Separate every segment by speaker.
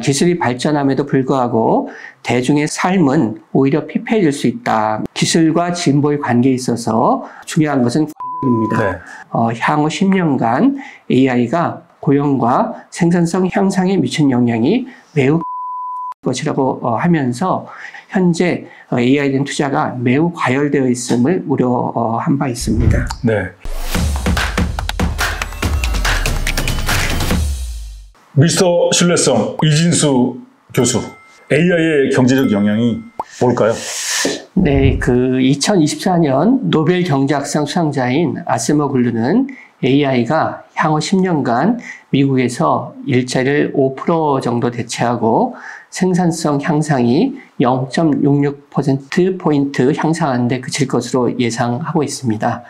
Speaker 1: 기술이 발전함에도 불구하고 대중의 삶은 오히려 피폐해질 수 있다. 기술과 진보의 관계에 있어서 중요한 것은 권력입니다.
Speaker 2: 네.
Speaker 1: 향후 10년간 AI가 고용과 생산성 향상에 미친 영향이 매우 것이라고 하면서 현재 AI에 대한 투자가 매우 과열되어 있음을 우려한 바 있습니다.
Speaker 2: 네. 미스터 신뢰성 이진수 교수, AI의 경제적 영향이 뭘까요?
Speaker 1: 네, 2024년 노벨 경제학상 수상자인 아세모글루는 AI가 향후 10년간 미국에서 일자리를 5% 정도 대체하고 생산성 향상이 0.66%포인트 향상하는 데 그칠 것으로 예상하고 있습니다.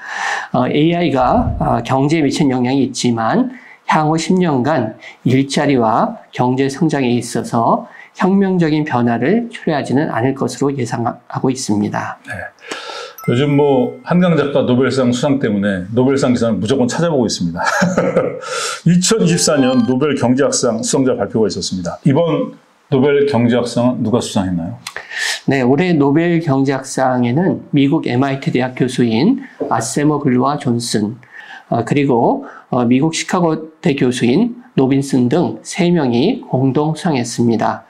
Speaker 1: AI가 경제에 미친 영향이 있지만 향후 10년간 일자리와 경제 성장에 있어서 혁명적인 변화를 초래하지는 않을 것으로 예상하고 있습니다.
Speaker 2: 네. 요즘 한강 작가 노벨상 수상 때문에 노벨상 기사를 무조건 찾아보고 있습니다. 2024년 노벨 경제학상 수상자 발표가 있었습니다. 이번 노벨 경제학상은 누가 수상했나요?
Speaker 1: 네, 올해 노벨 경제학상에는 미국 MIT 대학 교수인 아세모글루와 존슨, 그리고 미국 시카고대 교수인 노빈슨 등 3명이 공동 수상했습니다.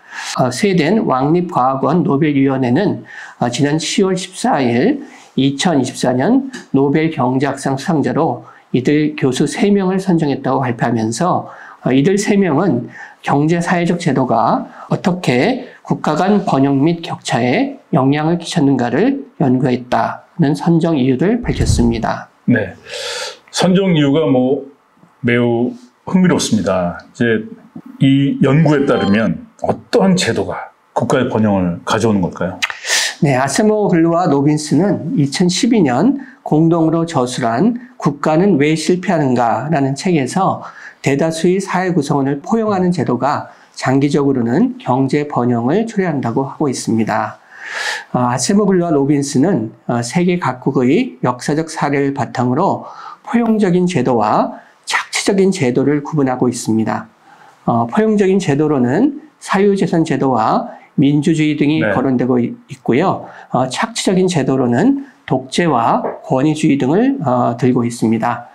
Speaker 1: 스웨덴 왕립과학원 노벨위원회는 지난 10월 14일 2024년 노벨 경제학상 수상자로 이들 교수 3명을 선정했다고 발표하면서 이들 3명은 경제사회적 제도가 어떻게 국가 간 번영 및 격차에 영향을 끼쳤는가를 연구했다는 선정 이유를 밝혔습니다.
Speaker 2: 네, 선정 이유가 매우 흥미롭습니다. 이제 이 연구에 따르면 어떠한 제도가 국가의 번영을 가져오는 걸까요?
Speaker 1: 네, 아세모글루와 노빈스는 2012년 공동으로 저술한 국가는 왜 실패하는가라는 책에서 대다수의 사회 구성원을 포용하는 제도가 장기적으로는 경제 번영을 초래한다고 하고 있습니다. 아세모글루와 노빈스는 세계 각국의 역사적 사례를 바탕으로 포용적인 제도와 착취적인 제도를 구분하고 있습니다. 포용적인 제도로는 사유재산 제도와 민주주의 등이 거론되고 있고요. 착취적인 제도로는 독재와 권위주의 등을 들고 있습니다.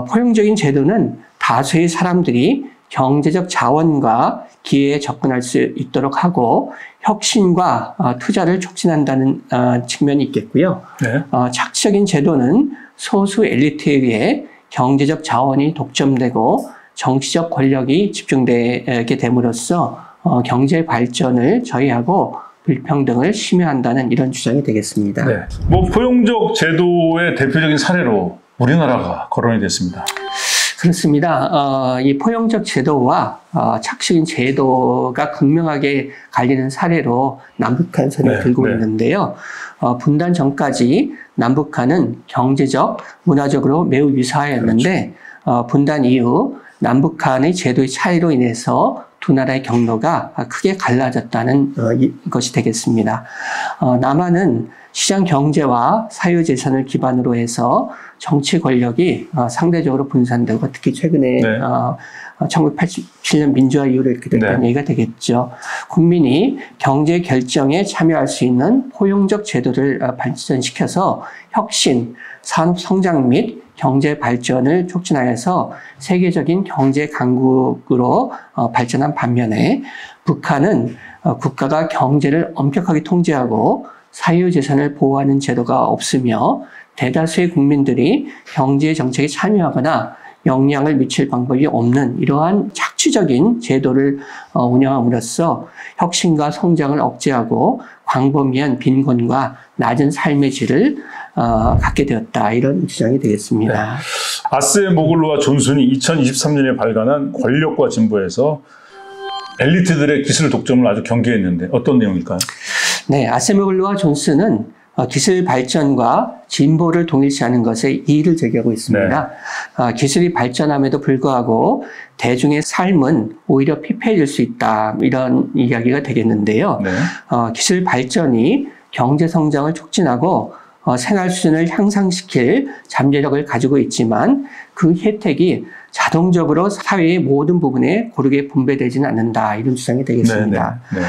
Speaker 1: 포용적인 제도는 다수의 사람들이 경제적 자원과 기회에 접근할 수 있도록 하고 혁신과 투자를 촉진한다는 측면이 있겠고요.
Speaker 2: 네.
Speaker 1: 착취적인 제도는 소수 엘리트에 의해 경제적 자원이 독점되고 정치적 권력이 집중되게 됨으로써 경제 발전을 저해하고 불평등을 심화한다는 이런 주장이 되겠습니다.
Speaker 2: 네. 포용적 제도의 대표적인 사례로 우리나라가 거론이 됐습니다.
Speaker 1: 그렇습니다. 이 포용적 제도와 착취적인 제도가 극명하게 갈리는 사례로 남북한 선을 들고 있는데요. 분단 전까지 남북한은 경제적, 문화적으로 매우 유사하였는데 분단 이후 남북한의 제도의 차이로 인해서 두 나라의 경로가 크게 갈라졌다는 것이 되겠습니다. 남한은 시장 경제와 사유재산을 기반으로 해서 정치 권력이 상대적으로 분산되고 특히 최근에 1987년 민주화 이후로 이렇게 됐다는 얘기가 되겠죠. 국민이 경제 결정에 참여할 수 있는 포용적 제도를 발전시켜서 혁신, 산업 성장 및 경제 발전을 촉진하여서 세계적인 경제 강국으로 발전한 반면에 북한은 국가가 경제를 엄격하게 통제하고 사유재산을 보호하는 제도가 없으며 대다수의 국민들이 경제 정책에 참여하거나 영향을 미칠 방법이 없는 이러한 착취적인 제도를 운영함으로써 혁신과 성장을 억제하고 광범위한 빈곤과 낮은 삶의 질을 갖게 되었다. 이런 주장이 되겠습니다.
Speaker 2: 네. 아세모글루와 존슨이 2023년에 발간한 권력과 진보에서 엘리트들의 기술 독점을 아주 경계했는데 어떤 내용일까요?
Speaker 1: 네, 아세모글루와 존슨은 기술 발전과 진보를 동일시하는 것에 이의를 제기하고 있습니다. 기술이 발전함에도 불구하고 대중의 삶은 오히려 피폐해질 수 있다. 이런 이야기가 되겠는데요. 기술 발전이 경제 성장을 촉진하고 생활 수준을 향상시킬 잠재력을 가지고 있지만 그 혜택이 자동적으로 사회의 모든 부분에 고르게 분배되지는 않는다. 이런 주장이 되겠습니다.
Speaker 2: 네, 네.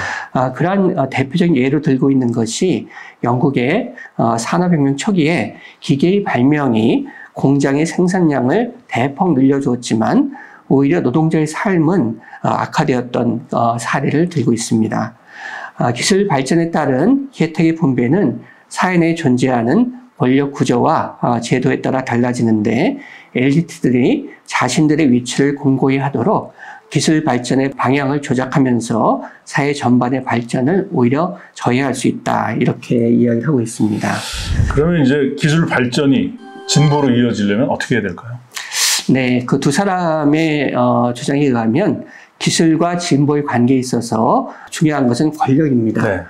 Speaker 1: 그러한 대표적인 예로 들고 있는 것이 영국의 산업혁명 초기에 기계의 발명이 공장의 생산량을 대폭 늘려주었지만 오히려 노동자의 삶은 악화되었던 사례를 들고 있습니다. 기술 발전에 따른 혜택의 분배는 사회 내에 존재하는 권력 구조와 제도에 따라 달라지는데 엘리트들이 자신들의 위치를 공고히 하도록 기술 발전의 방향을 조작하면서 사회 전반의 발전을 오히려 저해할 수 있다. 이렇게 이야기를 하고 있습니다.
Speaker 2: 그러면 이제 기술 발전이 진보로 이어지려면 어떻게 해야 될까요?
Speaker 1: 네, 그 두 사람의 주장에 의하면 기술과 진보의 관계에 있어서 중요한 것은 권력입니다.
Speaker 2: 네.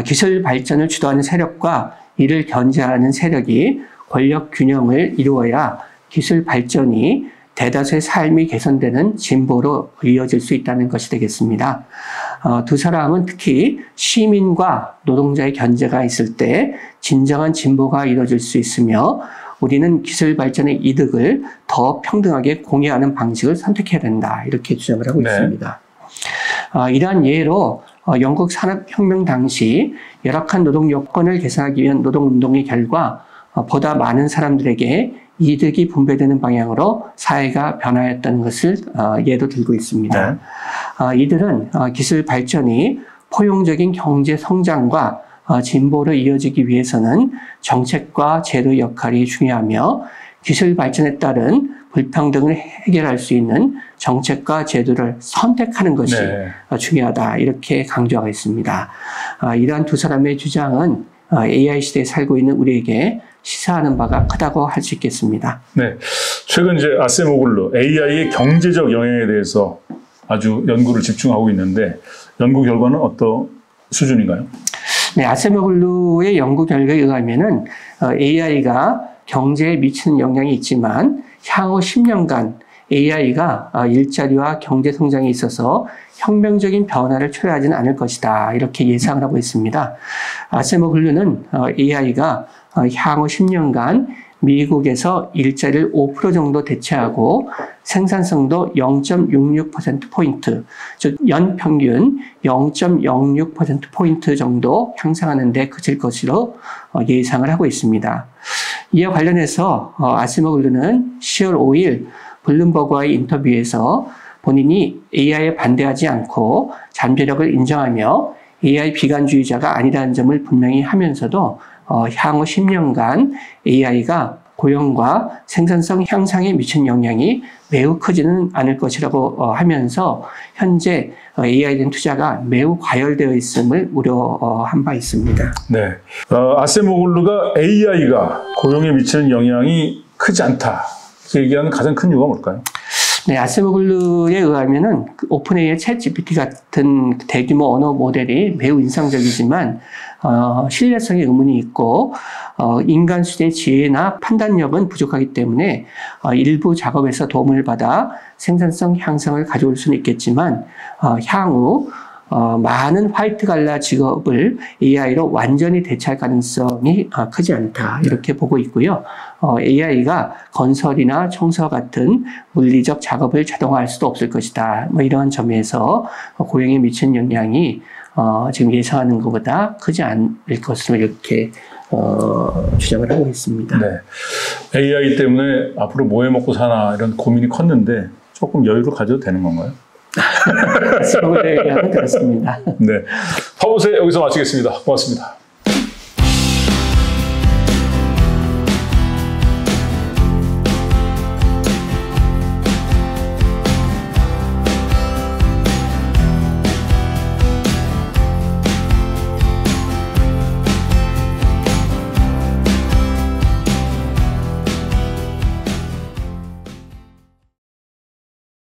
Speaker 1: 기술 발전을 주도하는 세력과 이를 견제하는 세력이 권력 균형을 이루어야 기술 발전이 대다수의 삶이 개선되는 진보로 이어질 수 있다는 것이 되겠습니다. 두 사람은 특히 시민과 노동자의 견제가 있을 때 진정한 진보가 이루어질 수 있으며 우리는 기술 발전의 이득을 더 평등하게 공유하는 방식을 선택해야 된다. 이렇게 주장을 하고
Speaker 2: 네.
Speaker 1: 있습니다. 이러한 예로 영국 산업혁명 당시 열악한 노동 여건을 개선하기 위한 노동운동의 결과 보다 많은 사람들에게 이득이 분배되는 방향으로 사회가 변화했다는 것을 예로 들고 있습니다.
Speaker 2: 네.
Speaker 1: 이들은 기술 발전이 포용적인 경제 성장과 진보로 이어지기 위해서는 정책과 제도의 역할이 중요하며 기술 발전에 따른 불평등을 해결할 수 있는 정책과 제도를 선택하는 것이
Speaker 2: 네.
Speaker 1: 중요하다. 이렇게 강조하고 있습니다. 이러한 두 사람의 주장은 AI 시대에 살고 있는 우리에게 시사하는 바가 크다고 할 수 있겠습니다.
Speaker 2: 네. 최근 이제 아세모글루 AI의 경제적 영향에 대해서 아주 연구를 집중하고 있는데 연구 결과는 어떤 수준인가요?
Speaker 1: 네, 아세모글루의 연구 결과에 의하면은 AI가 경제에 미치는 영향이 있지만 향후 10년간 AI가 일자리와 경제 성장에 있어서 혁명적인 변화를 초래하지는 않을 것이다. 이렇게 예상을 하고 있습니다. 아세모글루는 AI가 향후 10년간 미국에서 일자리를 5% 정도 대체하고 생산성도 0.66%포인트, 즉 연평균 0.06%포인트 정도 향상하는 데 그칠 것으로 예상을 하고 있습니다. 이와 관련해서 아세모글루는 10월 5일 블룸버그와의 인터뷰에서 본인이 AI에 반대하지 않고 잠재력을 인정하며 AI 비관주의자가 아니라는 점을 분명히 하면서도 향후 10년간 AI가 고용과 생산성 향상에 미친 영향이 매우 크지는 않을 것이라고 하면서 현재 AI에 대한 투자가 매우 과열되어 있음을 우려한 바 있습니다.
Speaker 2: 네. 아세모글루가 AI가 고용에 미치는 영향이 크지 않다. 얘기하는 가장 큰 이유가 뭘까요?
Speaker 1: 네, 아세모글루에 의하면은 오픈 AI 챗 GPT 같은 대규모 언어 모델이 매우 인상적이지만 신뢰성에 의문이 있고 인간 수준의 지혜나 판단력은 부족하기 때문에 일부 작업에서 도움을 받아 생산성 향상을 가져올 수는 있겠지만 향후 많은 화이트 갈라 직업을 AI로 완전히 대체할 가능성이 크지 않다. 이렇게 보고 있고요. AI가 건설이나 청소 같은 물리적 작업을 자동화할 수도 없을 것이다. 뭐 이러한 점에서 고용에 미치는 영향이 지금 예상하는 것보다 크지 않을 것으로 이렇게 주장을 하고 있습니다.
Speaker 2: 네. AI 때문에 앞으로 뭐 해 먹고 사나 이런 고민이 컸는데 조금 여유를 가져도 되는 건가요?
Speaker 1: 그렇습니다.
Speaker 2: 네. 파보세 여기서 마치겠습니다. 고맙습니다.